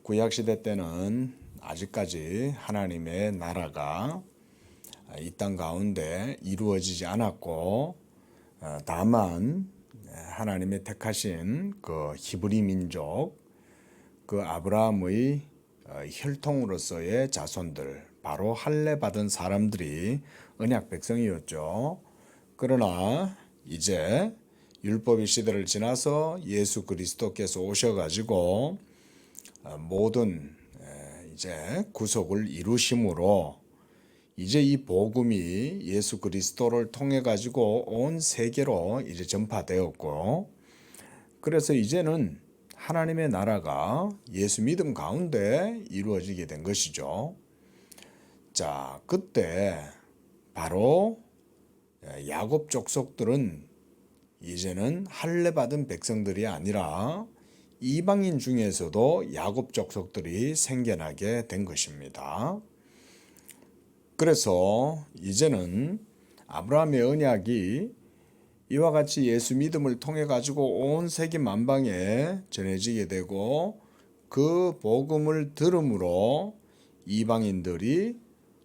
구약시대 때는 아직까지 하나님의 나라가 이 땅 가운데 이루어지지 않았고, 다만 하나님의 택하신 그 히브리 민족, 그 아브라함의 혈통으로서의 자손들, 바로 할례 받은 사람들이 언약 백성이었죠. 그러나 이제 율법의 시대를 지나서 예수 그리스도께서 오셔가지고 모든 이제 구속을 이루심으로 이제 이 복음이 예수 그리스도를 통해 가지고 온 세계로 이제 전파되었고, 그래서 이제는 하나님의 나라가 예수 믿음 가운데 이루어지게 된 것이죠. 자, 그때 바로 야곱 족속들은 이제는 할례 받은 백성들이 아니라 이방인 중에서도 야곱 족속들이 생겨나게 된 것입니다. 그래서 이제는 아브라함의 언약이 이와 같이 예수 믿음을 통해 가지고 온 세계 만방에 전해지게 되고, 그 복음을 들음으로 이방인들이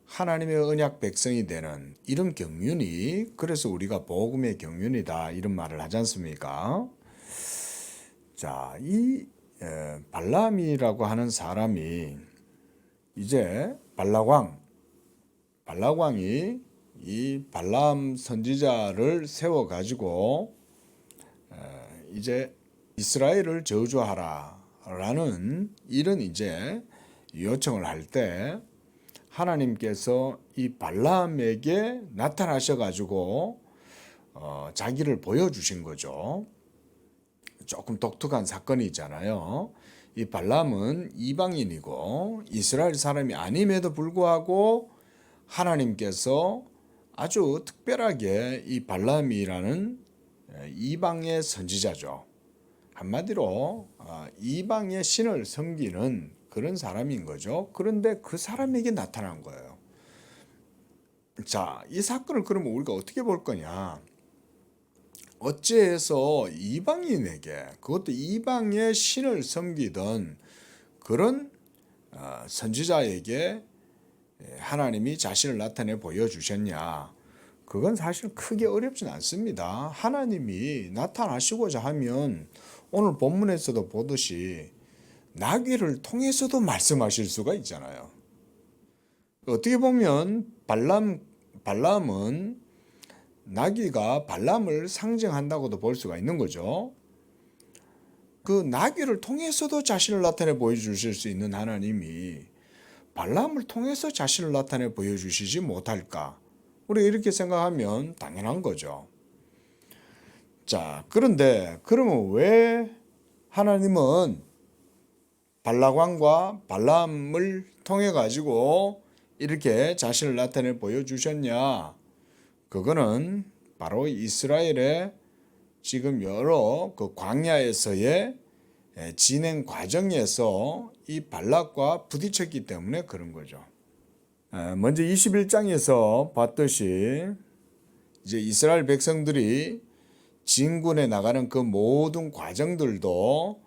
하나님의 언약 백성이 되는 이런 경륜이, 그래서 우리가 복음의 경륜이다 이런 말을 하지 않습니까? 자, 이 발람이라고 하는 사람이 이제 발락왕이 이 발람 선지자를 세워 가지고 이제 이스라엘을 저주하라라는 이런 이제 요청을 할 때, 하나님께서 이 발람에게 나타나셔 가지고 자기를 보여주신 거죠. 조금 독특한 사건이 있잖아요. 이 발람은 이방인이고 이스라엘 사람이 아님에도 불구하고 하나님께서 아주 특별하게 이 발람이라는 이방의 선지자죠. 한마디로 이방의 신을 섬기는 그런 사람인 거죠. 그런데 그 사람에게 나타난 거예요. 자, 이 사건을 그러면 우리가 어떻게 볼 거냐? 어찌해서 이방인에게, 그것도 이방의 신을 섬기던 그런 선지자에게 하나님이 자신을 나타내 보여주셨냐? 그건 사실 크게 어렵진 않습니다. 하나님이 나타나시고자 하면 오늘 본문에서도 보듯이 나귀를 통해서도 말씀하실 수가 있잖아요. 어떻게 보면 발람은 나귀가 발람을 상징한다고도 볼 수가 있는 거죠. 그 나귀를 통해서도 자신을 나타내 보여주실 수 있는 하나님이 발람을 통해서 자신을 나타내 보여주시지 못할까? 우리가 이렇게 생각하면 당연한 거죠. 자, 그런데 그러면 왜 하나님은 발락왕과 발람을 통해 가지고 이렇게 자신을 나타내 보여주셨냐? 그거는 바로 이스라엘의 지금 여러 그 광야에서의 진행 과정에서 이 발락과 부딪혔기 때문에 그런 거죠. 먼저 21장에서 봤듯이 이제 이스라엘 백성들이 진군에 나가는 그 모든 과정들도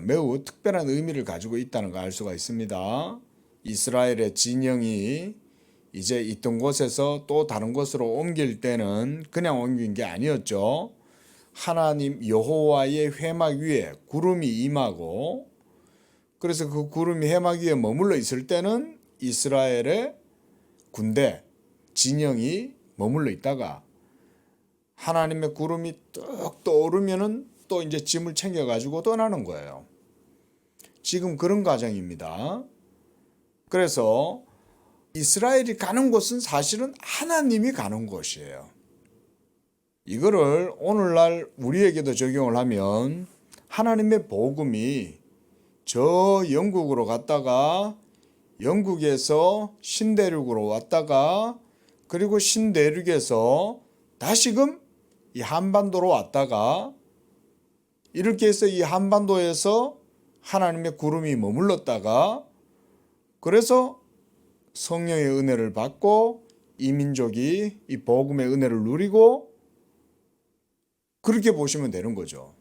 매우 특별한 의미를 가지고 있다는 걸 알 수가 있습니다. 이스라엘의 진영이 이제 있던 곳에서 또 다른 곳으로 옮길 때는 그냥 옮긴 게 아니었죠. 하나님 여호와의 회막 위에 구름이 임하고, 그래서 그 구름이 회막 위에 머물러 있을 때는 이스라엘의 군대 진영이 머물러 있다가 하나님의 구름이 뚝 떠오르면은 또 이제 짐을 챙겨 가지고 떠나는 거예요. 지금 그런 과정입니다. 그래서 이스라엘이 가는 곳은 사실은 하나님이 가는 곳이에요. 이거를 오늘날 우리에게도 적용을 하면 하나님의 복음이 저 영국으로 갔다가 영국에서 신대륙으로 왔다가 그리고 신대륙에서 다시금 이 한반도로 왔다가 이렇게 해서 이 한반도에서 하나님의 구름이 머물렀다가 그래서 성령의 은혜를 받고 이 민족이 이 복음의 은혜를 누리고 그렇게 보시면 되는 거죠.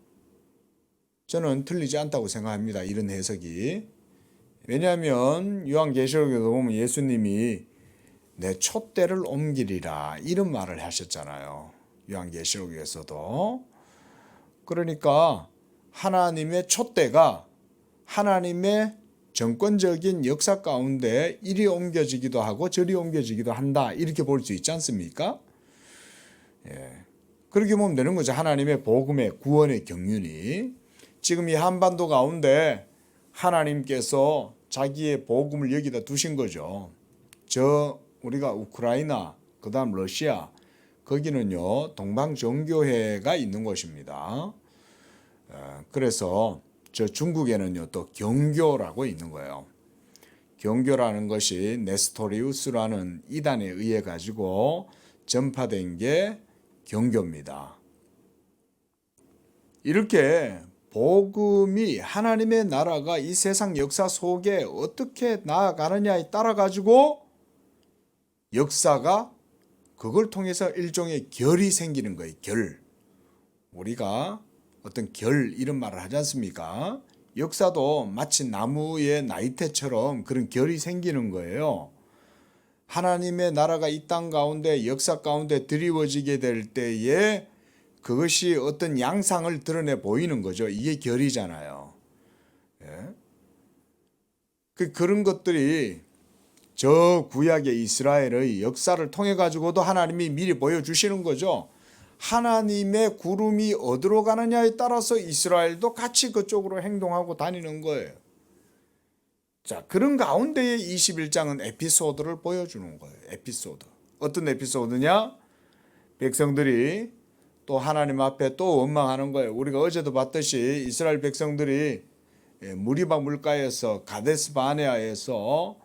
저는 틀리지 않다고 생각합니다. 이런 해석이. 왜냐하면 요한계시록에도 보면 예수님이 내 촛대를 옮기리라 이런 말을 하셨잖아요. 요한계시록에서도. 그러니까 하나님의 촛대가 하나님의 정권적인 역사 가운데 이리 옮겨지기도 하고 저리 옮겨지기도 한다 이렇게 볼 수 있지 않습니까? 예. 그렇게 보면 되는 거죠. 하나님의 복음의 구원의 경륜이 지금 이 한반도 가운데 하나님께서 자기의 복음을 여기다 두신 거죠. 우리가 우크라이나, 그 다음 러시아, 거기는요 동방정교회가 있는 곳입니다. 그래서 저 중국에는요 또 경교라고 있는 거예요. 경교라는 것이 네스토리우스라는 이단에 의해 가지고 전파된 게 경교입니다. 이렇게 복음이 하나님의 나라가 이 세상 역사 속에 어떻게 나아가느냐에 따라 가지고 역사가 그걸 통해서 일종의 결이 생기는 거예요. 결. 우리가 어떤 결 이런 말을 하지 않습니까? 역사도 마치 나무의 나이테처럼 그런 결이 생기는 거예요. 하나님의 나라가 이 땅 가운데 역사 가운데 드리워지게 될 때에 그것이 어떤 양상을 드러내 보이는 거죠. 이게 결이잖아요. 예? 그런 것들이 저 구약의 이스라엘의 역사를 통해 가지고도 하나님이 미리 보여주시는 거죠. 하나님의 구름이 어디로 가느냐에 따라서 이스라엘도 같이 그쪽으로 행동하고 다니는 거예요. 자, 그런 가운데에 21장은 에피소드를 보여주는 거예요. 에피소드. 어떤 에피소드냐? 백성들이 또 하나님 앞에 또 원망하는 거예요. 우리가 어제도 봤듯이 이스라엘 백성들이 무리바 물가에서 가데스 바네아에서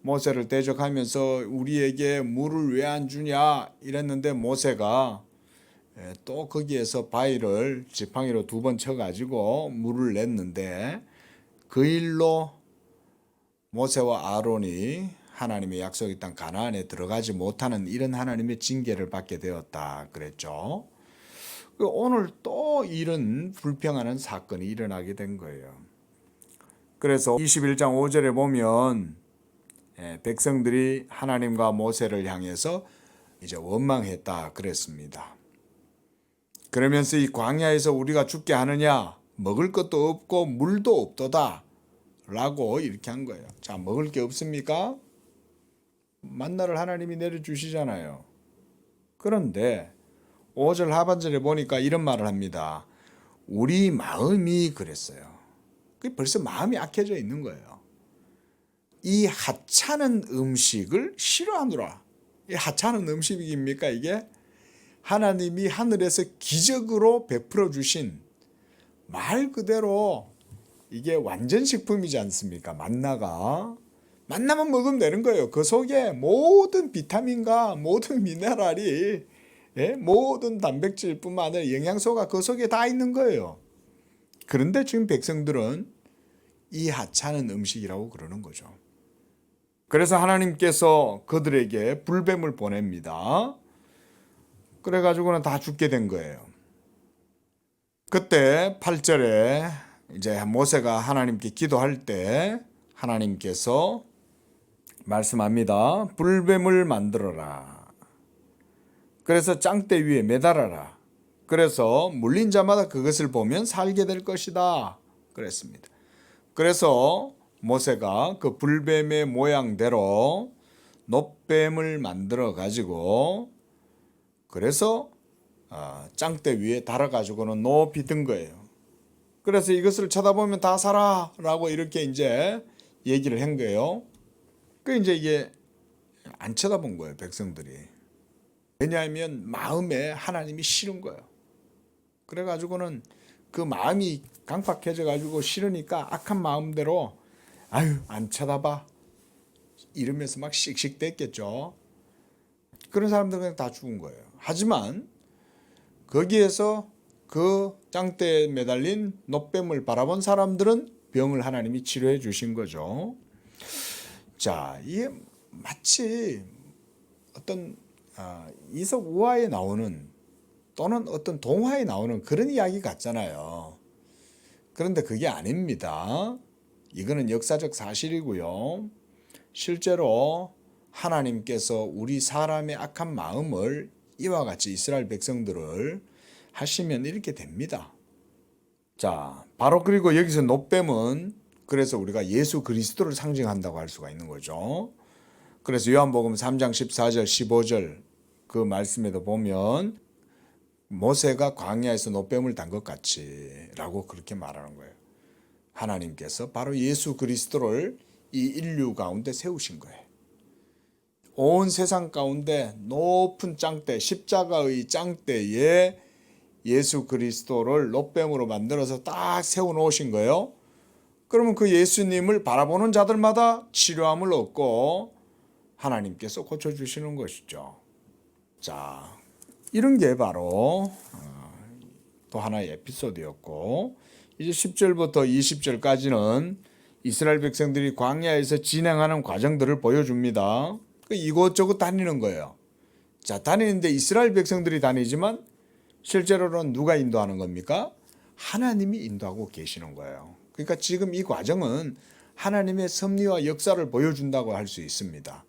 모세를 대적하면서 우리에게 물을 왜 안 주냐 이랬는데 모세가 또 거기에서 바위를 지팡이로 2번 쳐가지고 물을 냈는데 그 일로 모세와 아론이 하나님의 약속의 땅 가나안에 들어가지 못하는 이런 하나님의 징계를 받게 되었다 그랬죠. 오늘 또 이런 불평하는 사건이 일어나게 된 거예요. 그래서 21장 5절에 보면 백성들이 하나님과 모세를 향해서 이제 원망했다 그랬습니다. 그러면서 이 광야에서 우리가 죽게 하느냐? 먹을 것도 없고 물도 없도다 라고 이렇게 한 거예요. 자, 먹을 게 없습니까? 만나를 하나님이 내려주시잖아요. 그런데 5절 하반절에 보니까 이런 말을 합니다. 우리 마음이 그랬어요. 그게 벌써 마음이 악해져 있는 거예요. 이 하찮은 음식을 싫어하노라. 이 하찮은 음식입니까 이게? 하나님이 하늘에서 기적으로 베풀어 주신 말 그대로 이게 완전 식품이지 않습니까? 만나만 먹으면 되는 거예요. 그 속에 모든 비타민과 모든 미네랄이 모든 단백질뿐만 아니라 영양소가 그 속에 다 있는 거예요. 그런데 지금 백성들은 이 하찮은 음식이라고 그러는 거죠. 그래서 하나님께서 그들에게 불뱀을 보냅니다. 그래가지고는 다 죽게 된 거예요. 그때 8절에 이제 모세가 하나님께 기도할 때 하나님께서 말씀합니다. 불뱀을 만들어라. 그래서 짱대 위에 매달아라. 그래서 물린 자마다 그것을 보면 살게 될 것이다. 그랬습니다. 그래서 모세가 그 불뱀의 모양대로 놋뱀을 만들어 가지고 그래서 짱대 위에 달아가지고는 높이 든 거예요. 그래서 이것을 쳐다보면 다 살아 라고 이렇게 이제 얘기를 한 거예요. 그 이제 이게 안 쳐다본 거예요, 백성들이. 왜냐하면 마음에 하나님이 싫은 거예요. 그래가지고는 그 마음이 강팍해져가지고 싫으니까 악한 마음대로 아유 안 쳐다봐 이러면서 막 씩씩댔겠죠. 그런 사람들은 그냥 다 죽은 거예요. 하지만 거기에서 그 짱대에 매달린 놋뱀을 바라본 사람들은 병을 하나님이 치료해 주신 거죠. 자, 이게 마치 어떤 이솝 우화에 나오는 또는 어떤 동화에 나오는 그런 이야기 같잖아요. 그런데 그게 아닙니다. 이거는 역사적 사실이고요. 실제로 하나님께서 우리 사람의 악한 마음을 이와 같이 이스라엘 백성들을 하시면 이렇게 됩니다. 자, 바로 그리고 여기서 놋뱀은 그래서 우리가 예수 그리스도를 상징한다고 할 수가 있는 거죠. 그래서 요한복음 3장 14절 15절 그 말씀에도 보면 모세가 광야에서 놋뱀을 단 것 같이 라고 그렇게 말하는 거예요. 하나님께서 바로 예수 그리스도를 이 인류 가운데 세우신 거예요. 온 세상 가운데 높은 짱대, 십자가의 짱대에 예수 그리스도를 놋뱀으로 만들어서 딱 세워놓으신 거예요. 그러면 그 예수님을 바라보는 자들마다 치료함을 얻고 하나님께서 고쳐주시는 것이죠. 자, 이런 게 바로 또 하나의 에피소드였고, 이제 10절부터 20절까지는 이스라엘 백성들이 광야에서 진행하는 과정들을 보여줍니다. 이곳저곳 다니는 거예요. 자, 다니는데 이스라엘 백성들이 다니지만 실제로는 누가 인도하는 겁니까? 하나님이 인도하고 계시는 거예요. 그러니까 지금 이 과정은 하나님의 섭리와 역사를 보여준다고 할 수 있습니다.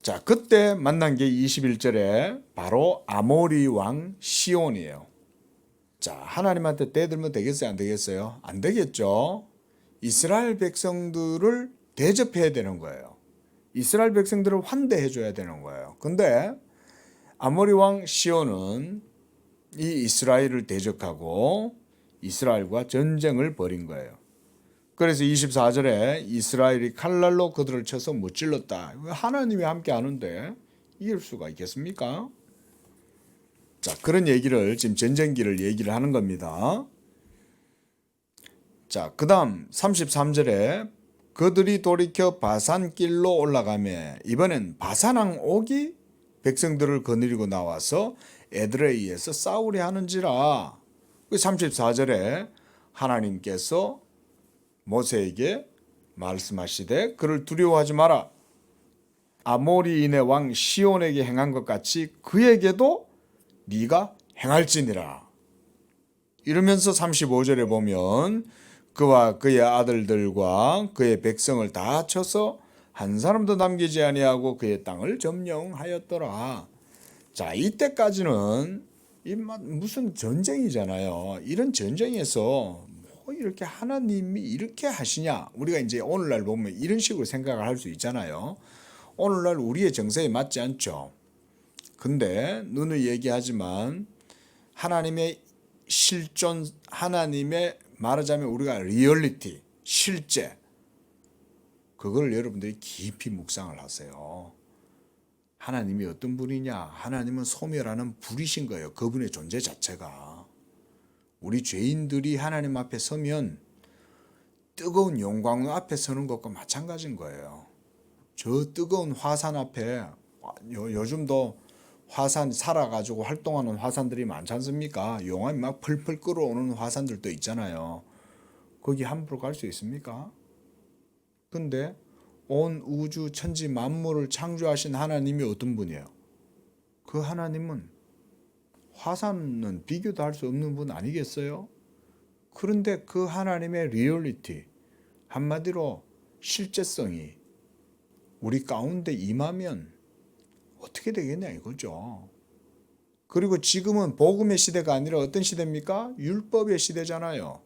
자, 그때 만난 게 21절에 바로 아모리 왕 시온이에요. 자, 하나님한테 대들면 되겠어요? 안 되겠어요? 안 되겠죠. 이스라엘 백성들을 대접해야 되는 거예요. 이스라엘 백성들을 환대해 줘야 되는 거예요. 근데 아모리 왕 시온은 이 이스라엘을 대적하고 이스라엘과 전쟁을 벌인 거예요. 그래서 24절에 이스라엘이 칼날로 그들을 쳐서 무찔렀다. 하나님이 함께 하는데 이길 수가 있겠습니까? 자, 그런 얘기를 지금 전쟁기를 얘기를 하는 겁니다. 자, 그 다음 33절에 그들이 돌이켜 바산길로 올라가며 이번엔 바산왕 옥이 백성들을 거느리고 나와서 에드레이에서 싸우려 하는지라. 34절에 하나님께서 모세에게 말씀하시되 그를 두려워하지 마라. 아모리인의 왕 시온에게 행한 것 같이 그에게도 네가 행할지니라. 이러면서 35절에 보면 그와 그의 아들들과 그의 백성을 다 쳐서 한 사람도 남기지 아니하고 그의 땅을 점령하였더라. 자, 이때까지는 무슨 전쟁이잖아요. 이런 전쟁에서 뭐 이렇게 하나님이 이렇게 하시냐? 우리가 이제 오늘날 보면 이런 식으로 생각을 할 수 있잖아요. 오늘날 우리의 정서에 맞지 않죠. 근데 누누이 얘기하지만 하나님의 실존, 하나님의 말하자면 우리가 리얼리티, 실제, 그걸 여러분들이 깊이 묵상을 하세요. 하나님이 어떤 분이냐? 하나님은 소멸하는 불이신 거예요. 그분의 존재 자체가. 우리 죄인들이 하나님 앞에 서면 뜨거운 영광 앞에 서는 것과 마찬가지인 거예요. 저 뜨거운 화산 앞에 요즘도 화산 살아가지고 활동하는 화산들이 많지 않습니까? 용암이 막 펄펄 끓어오는 화산들도 있잖아요. 거기 함부로 갈 수 있습니까? 근데 온 우주 천지 만물을 창조하신 하나님이 어떤 분이에요? 그 하나님은 화산은 비교도 할 수 없는 분 아니겠어요? 그런데 그 하나님의 리얼리티, 한마디로 실제성이 우리 가운데 임하면 어떻게 되겠냐 이거죠. 그리고 지금은 복음의 시대가 아니라 어떤 시대입니까? 율법의 시대잖아요.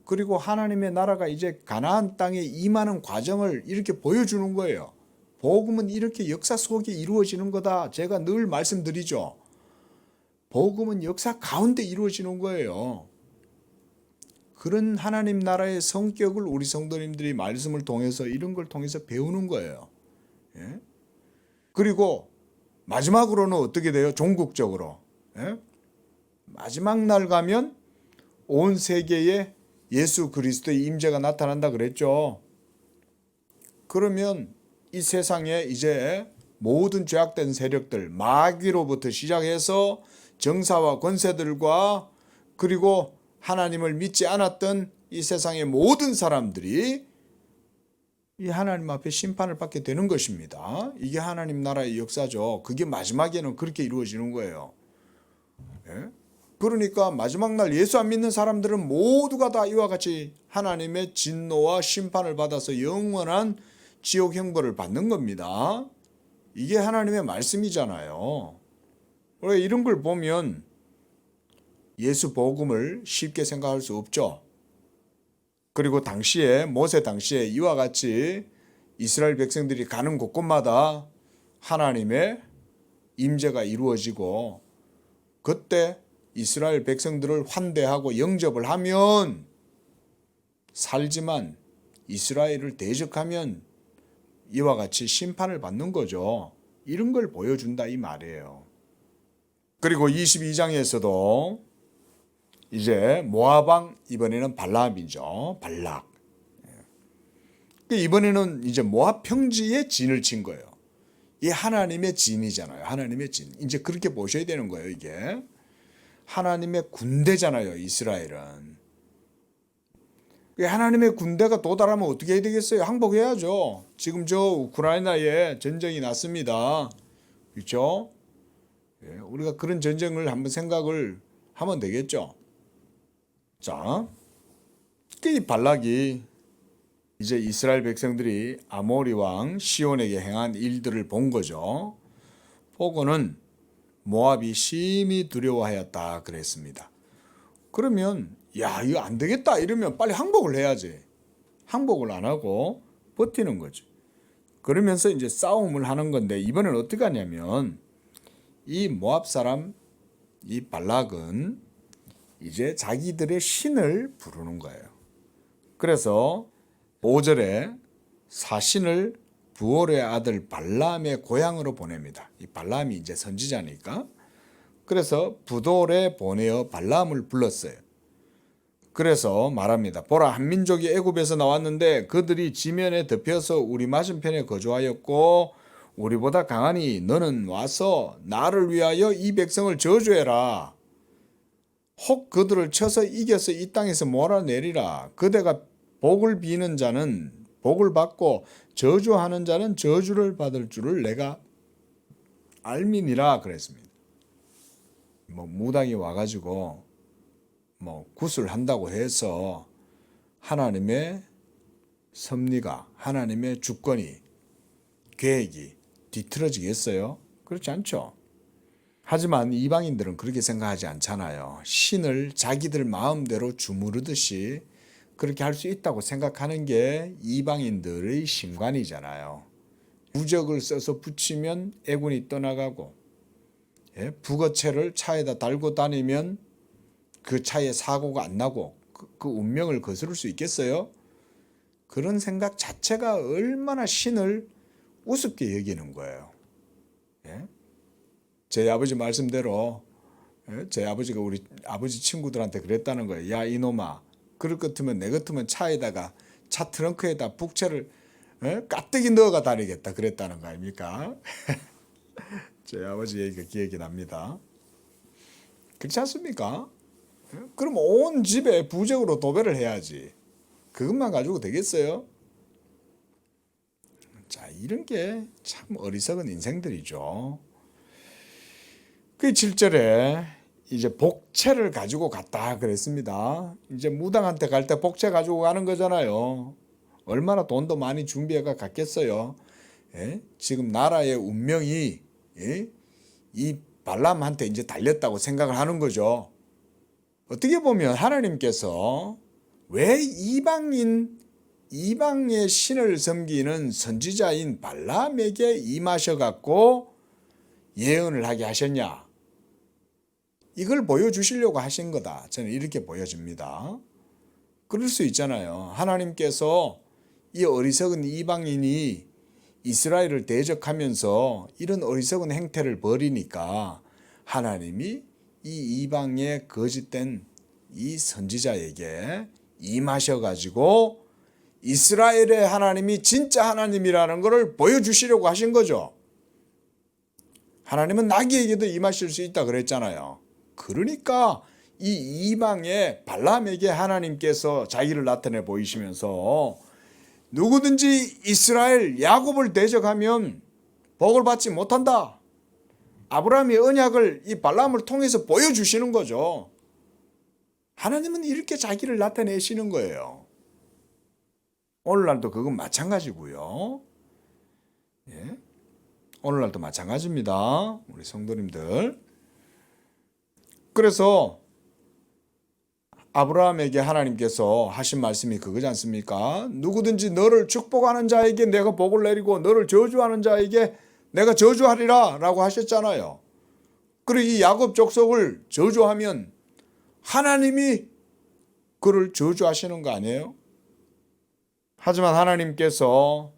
그리고 하나님의 나라가 이제 가나안 땅에 임하는 과정을 이렇게 보여주는 거예요. 복음은 이렇게 역사 속에 이루어지는 거다. 제가 늘 말씀드리죠. 복음은 역사 가운데 이루어지는 거예요. 그런 하나님 나라의 성격을 우리 성도님들이 말씀을 통해서 이런 걸 통해서 배우는 거예요. 예? 그리고 마지막으로는 어떻게 돼요? 종국적으로. 예? 마지막 날 가면 온 세계에 예수 그리스도의 임재가 나타난다 그랬죠. 그러면 이 세상에 이제 모든 죄악된 세력들, 마귀로부터 시작해서 정사와 권세들과 그리고 하나님을 믿지 않았던 이 세상의 모든 사람들이 이 하나님 앞에 심판을 받게 되는 것입니다. 이게 하나님 나라의 역사죠. 그게 마지막에는 그렇게 이루어지는 거예요. 예? 그러니까 마지막 날 예수 안 믿는 사람들은 모두가 다 이와 같이 하나님의 진노와 심판을 받아서 영원한 지옥 형벌을 받는 겁니다. 이게 하나님의 말씀이잖아요. 왜 이런 걸 보면 예수 복음을 쉽게 생각할 수 없죠. 그리고 당시에 모세 당시에 이와 같이 이스라엘 백성들이 가는 곳곳마다 하나님의 임재가 이루어지고 그때 이스라엘 백성들을 환대하고 영접을 하면 살지만 이스라엘을 대적하면 이와 같이 심판을 받는 거죠. 이런 걸 보여준다 이 말이에요. 그리고 22장에서도 이제 모압 왕 이번에는 발람이죠. 발락. 이번에는 이제 모압 평지에 진을 친 거예요. 이 하나님의 진이잖아요. 하나님의 진. 이제 그렇게 보셔야 되는 거예요. 이게 하나님의 군대잖아요. 이스라엘은. 하나님의 군대가 도달하면 어떻게 해야 되겠어요? 항복해야죠. 지금 저 우크라이나에 전쟁이 났습니다. 그렇죠? 우리가 그런 전쟁을 한번 생각을 하면 되겠죠. 자, 이 발락이 이제 이스라엘 백성들이 아모리 왕 시온에게 행한 일들을 본 거죠. 보고는 모압이 심히 두려워하였다 그랬습니다. 그러면 야 이거 안 되겠다 이러면 빨리 항복을 해야지. 항복을 안 하고 버티는 거죠. 그러면서 이제 싸움을 하는 건데 이번엔 어떻게 하냐면 이 모압 사람 이 발락은 이제 자기들의 신을 부르는 거예요. 그래서 5절에 사신을 부올의 아들 발람의 고향으로 보냅니다. 이 발람이 이제 선지자니까. 그래서 부돌에 보내어 발람을 불렀어요. 그래서 말합니다. 보라, 한 민족이 애굽에서 나왔는데 그들이 지면에 덮여서 우리 맞은편에 거주하였고 우리보다 강하니 너는 와서 나를 위하여 이 백성을 저주해라. 혹 그들을 쳐서 이겨서 이 땅에서 몰아내리라. 그대가 복을 비는 자는 복을 받고 저주하는 자는 저주를 받을 줄을 내가 알미니라 그랬습니다. 무당이 와가지고 굿을 한다고 해서 하나님의 섭리가 하나님의 주권이 계획이 뒤틀어지겠어요? 그렇지 않죠. 하지만 이방인들은 그렇게 생각하지 않잖아요. 신을 자기들 마음대로 주무르듯이 그렇게 할 수 있다고 생각하는 게 이방인들의 신관이잖아요. 부적을 써서 붙이면 애군이 떠나가고 북어채를 차에다 달고 다니면 그 차에 사고가 안 나고 그 운명을 거스를 수 있겠어요? 그런 생각 자체가 얼마나 신을 우습게 여기는 거예요. 제 아버지 말씀대로 제 아버지가 우리 아버지 친구들한테 그랬다는 거예요. 야 이놈아, 그럴 것 같으면 내 같으면 차에다가 차 트렁크에다 북채를 가뜩이 넣어가 다니겠다 그랬다는 거 아닙니까? 제 아버지 얘기가 기억이 납니다. 그렇지 않습니까? 그럼 온 집에 부적으로 도배를 해야지. 그것만 가지고 되겠어요? 자, 이런 게 참 어리석은 인생들이죠. 그 7절에 이제 복채를 가지고 갔다 그랬습니다. 이제 무당한테 갈 때 복채 가지고 가는 거잖아요. 얼마나 돈도 많이 준비해가 갔겠어요. 지금 나라의 운명이 이 발람한테 이제 달렸다고 생각을 하는 거죠. 어떻게 보면 하나님께서 왜 이방의 신을 섬기는 선지자인 발람에게 임하셔갖고 예언을 하게 하셨냐? 이걸 보여주시려고 하신 거다. 저는 이렇게 보여집니다. 그럴 수 있잖아요. 하나님께서 이 어리석은 이방인이 이스라엘을 대적하면서 이런 어리석은 행태를 벌이니까 하나님이 이 이방의 거짓된 이 선지자에게 임하셔가지고 이스라엘의 하나님이 진짜 하나님이라는 것을 보여주시려고 하신 거죠. 하나님은 나귀에게도 임하실 수 있다 그랬잖아요. 그러니까 이 이방의 발람에게 하나님께서 자기를 나타내 보이시면서 누구든지 이스라엘 야곱을 대적하면 복을 받지 못한다. 아브라함의 언약을 이 발람을 통해서 보여주시는 거죠. 하나님은 이렇게 자기를 나타내시는 거예요. 오늘날도 그건 마찬가지고요. 예? 오늘날도 마찬가지입니다. 우리 성도님들. 그래서 아브라함에게 하나님께서 하신 말씀이 그거지 않습니까? 누구든지 너를 축복하는 자에게 내가 복을 내리고 너를 저주하는 자에게 내가 저주하리라 라고 하셨잖아요. 그리고 이 야곱 족속을 저주하면 하나님이 그를 저주하시는 거 아니에요? 하지만 하나님께서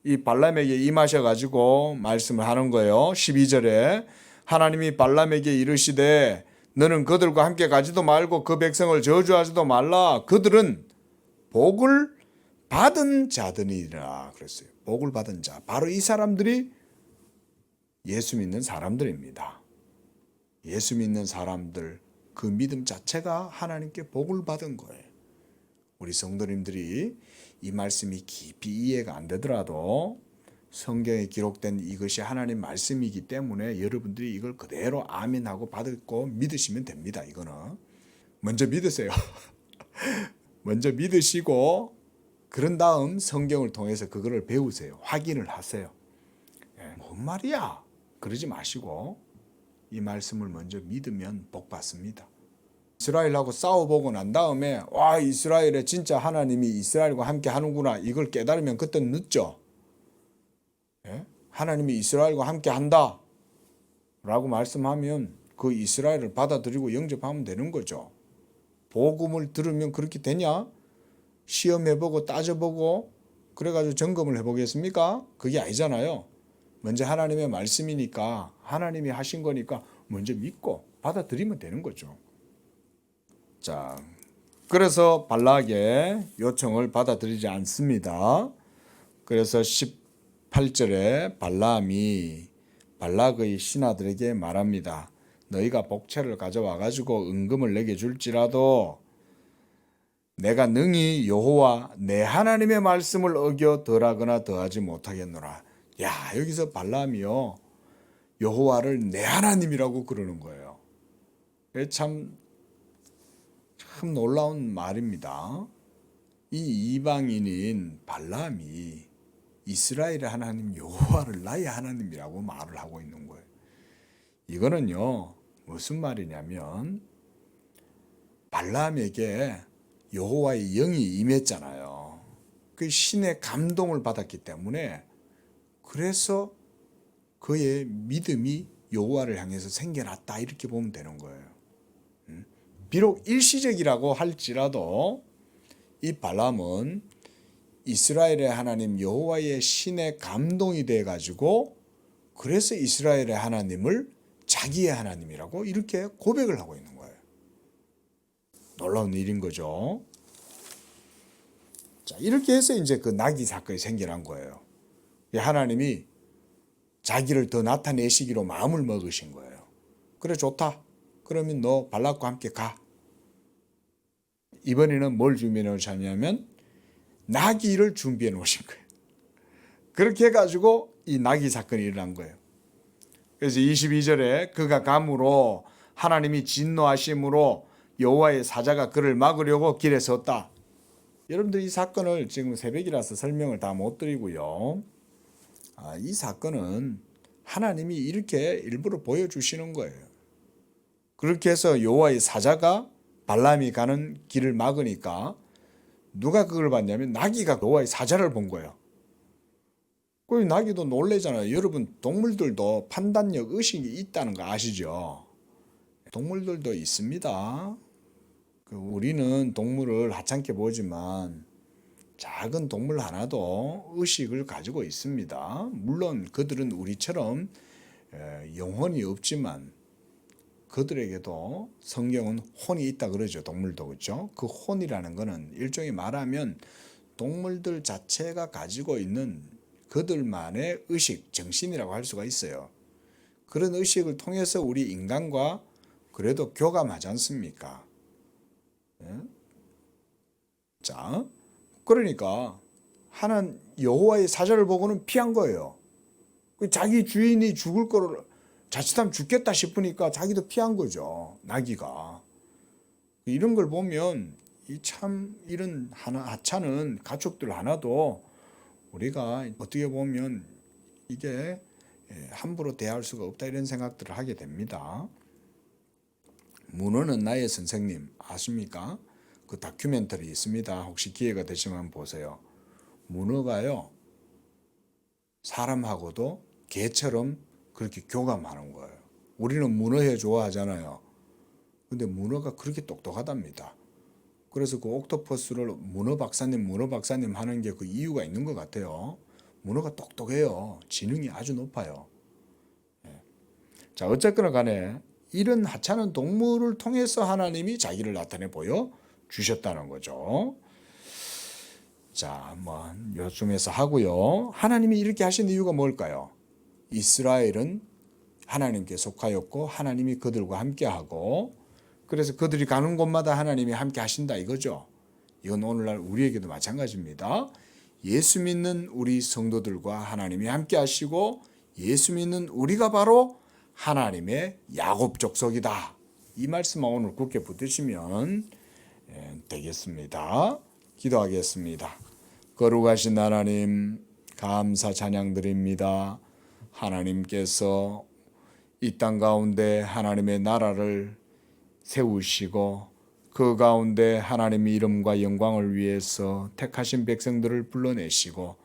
이 발람에게 임하셔가지고 말씀을 하는 거예요. 12절에 하나님이 발람에게 이르시되 너는 그들과 함께 가지도 말고 그 백성을 저주하지도 말라. 그들은 복을 받은 자들이라 그랬어요. 복을 받은 자. 바로 이 사람들이 예수 믿는 사람들입니다. 예수 믿는 사람들, 그 믿음 자체가 하나님께 복을 받은 거예요. 우리 성도님들이 이 말씀이 깊이 이해가 안 되더라도 성경에 기록된 이것이 하나님 말씀이기 때문에 여러분들이 이걸 그대로 아멘하고 받고 믿으시면 됩니다. 이거는 먼저 믿으세요. 먼저 믿으시고 그런 다음 성경을 통해서 그거를 배우세요. 확인을 하세요. 뭔 말이야? 그러지 마시고 이 말씀을 먼저 믿으면 복 받습니다. 이스라엘하고 싸워보고 난 다음에 와, 이스라엘에 진짜 하나님이 이스라엘과 함께 하는구나 이걸 깨달으면 그때는 늦죠. 하나님이 이스라엘과 함께 한다 라고 말씀하면 그 이스라엘을 받아들이고 영접하면 되는 거죠. 복음을 들으면 그렇게 되냐? 시험해보고 따져보고 그래가지고 점검을 해보겠습니까? 그게 아니잖아요. 먼저 하나님의 말씀이니까 하나님이 하신 거니까 먼저 믿고 받아들이면 되는 거죠. 자, 그래서 발락의 요청을 받아들이지 않습니다. 그래서 18절에 발람이 발락의 신하들에게 말합니다. 너희가 복채를 가져와 가지고 은금을 내게 줄지라도 내가 능히 여호와 내 하나님의 말씀을 어겨 덜하거나 더하지 못하겠노라. 야, 여기서 발람이요 여호와를 내 하나님이라고 그러는 거예요. 참 놀라운 말입니다. 이 이방인인 발람이 이스라엘의 하나님 여호와를 나의 하나님이라고 말을 하고 있는 거예요. 이거는요 무슨 말이냐면 발람에게 여호와의 영이 임했잖아요. 그 신의 감동을 받았기 때문에 그래서 그의 믿음이 여호와를 향해서 생겨났다 이렇게 보면 되는 거예요. 비록 일시적이라고 할지라도 이 발람은 이스라엘의 하나님 여호와의 신의 감동이 돼 가지고 그래서 이스라엘의 하나님을 자기의 하나님이라고 이렇게 고백을 하고 있는 거예요. 놀라운 일인 거죠. 자, 이렇게 해서 이제 그 나귀 사건이 생겨난 거예요. 하나님이 자기를 더 나타내시기로 마음을 먹으신 거예요. 그래 좋다. 그러면 너 발락과 함께 가. 이번에는 뭘 준비해 놓으셨냐면 나귀를 준비해 놓으신 거예요. 그렇게 해가지고 이 나귀 사건이 일어난 거예요. 그래서 22절에 그가 감으로 하나님이 진노하심으로 여호와의 사자가 그를 막으려고 길에 섰다. 여러분들 이 사건을 지금 새벽이라서 설명을 다 못 드리고요. 이 사건은 하나님이 이렇게 일부러 보여주시는 거예요. 그렇게 해서 여호와의 사자가 발람이 가는 길을 막으니까 누가 그걸 봤냐면 나귀가 여호와의 사자를 본 거예요. 그 나귀도 놀래잖아요. 여러분 동물들도 판단력, 의식이 있다는 거 아시죠? 동물들도 있습니다. 우리는 동물을 하찮게 보지만 작은 동물 하나도 의식을 가지고 있습니다. 물론 그들은 우리처럼 영혼이 없지만 그들에게도 성경은 혼이 있다 그러죠. 동물도 그렇죠. 그 혼이라는 거는 일종의 말하면 동물들 자체가 가지고 있는 그들만의 의식, 정신이라고 할 수가 있어요. 그런 의식을 통해서 우리 인간과 그래도 교감하지 않습니까? 자, 그러니까 하나님 여호와의 사자를 보고는 피한 거예요. 자기 주인이 죽을 거를 자칫하면 죽겠다 싶으니까 자기도 피한 거죠. 나귀가. 이런 걸 보면 이런 하찮은 가축들 하나도 우리가 어떻게 보면 이게 함부로 대할 수가 없다 이런 생각들을 하게 됩니다. 문어는 나의 선생님 아십니까? 그 다큐멘터리 있습니다. 혹시 기회가 되시면 보세요. 문어가요 사람하고도 개처럼 그렇게 교감하는 거예요. 우리는 문어회 좋아하잖아요. 근데 문어가 그렇게 똑똑하답니다. 그래서 그 옥토퍼스를 문어 박사님 하는 게 그 이유가 있는 것 같아요. 문어가 똑똑해요. 지능이 아주 높아요. 자, 어쨌거나 간에 이런 하찮은 동물을 통해서 하나님이 자기를 나타내 보여 주셨다는 거죠. 자, 요쯤에서 하고요. 하나님이 이렇게 하신 이유가 뭘까요? 이스라엘은 하나님께 속하였고 하나님이 그들과 함께하고 그래서 그들이 가는 곳마다 하나님이 함께 하신다 이거죠. 이건 오늘날 우리에게도 마찬가지입니다. 예수 믿는 우리 성도들과 하나님이 함께 하시고 예수 믿는 우리가 바로 하나님의 야곱 족속이다. 이 말씀만 오늘 굳게 붙드시면 되겠습니다. 기도하겠습니다. 거룩하신 하나님 감사 찬양 드립니다. 하나님께서 이 땅 가운데 하나님의 나라를 세우시고 그 가운데 하나님의 이름과 영광을 위해서 택하신 백성들을 불러내시고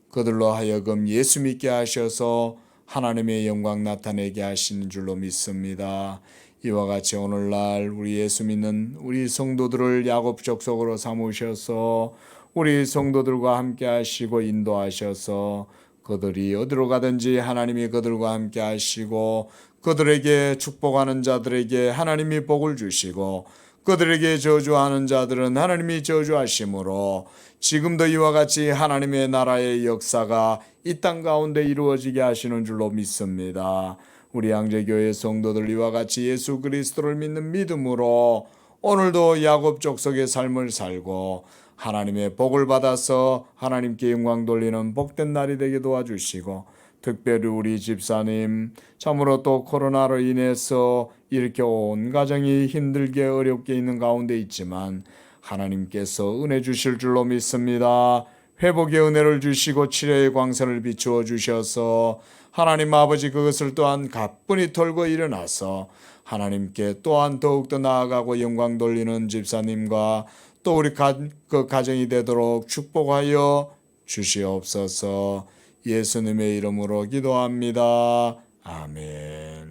그들로 하여금 예수 믿게 하셔서 하나님의 영광 나타내게 하시는 줄로 믿습니다. 이와 같이 오늘날 우리 예수 믿는 우리 성도들을 야곱 족속으로 삼으셔서 우리 성도들과 함께 하시고 인도하셔서 그들이 어디로 가든지 하나님이 그들과 함께 하시고 그들에게 축복하는 자들에게 하나님이 복을 주시고 그들에게 저주하는 자들은 하나님이 저주하심으로 지금도 이와 같이 하나님의 나라의 역사가 이 땅 가운데 이루어지게 하시는 줄로 믿습니다. 우리 양재교회 성도들 이와 같이 예수 그리스도를 믿는 믿음으로 오늘도 야곱 족속의 삶을 살고 하나님의 복을 받아서 하나님께 영광 돌리는 복된 날이 되게 도와주시고 특별히 우리 집사님 참으로 또 코로나로 인해서 이렇게 온 가정이 힘들게 어렵게 있는 가운데 있지만 하나님께서 은혜 주실 줄로 믿습니다. 회복의 은혜를 주시고 치료의 광선을 비추어 주셔서 하나님 아버지 그것을 또한 가뿐히 털고 일어나서 하나님께 또한 더욱더 나아가고 영광 돌리는 집사님과 또 우리 그 가정이 되도록 축복하여 주시옵소서. 예수님의 이름으로 기도합니다. 아멘.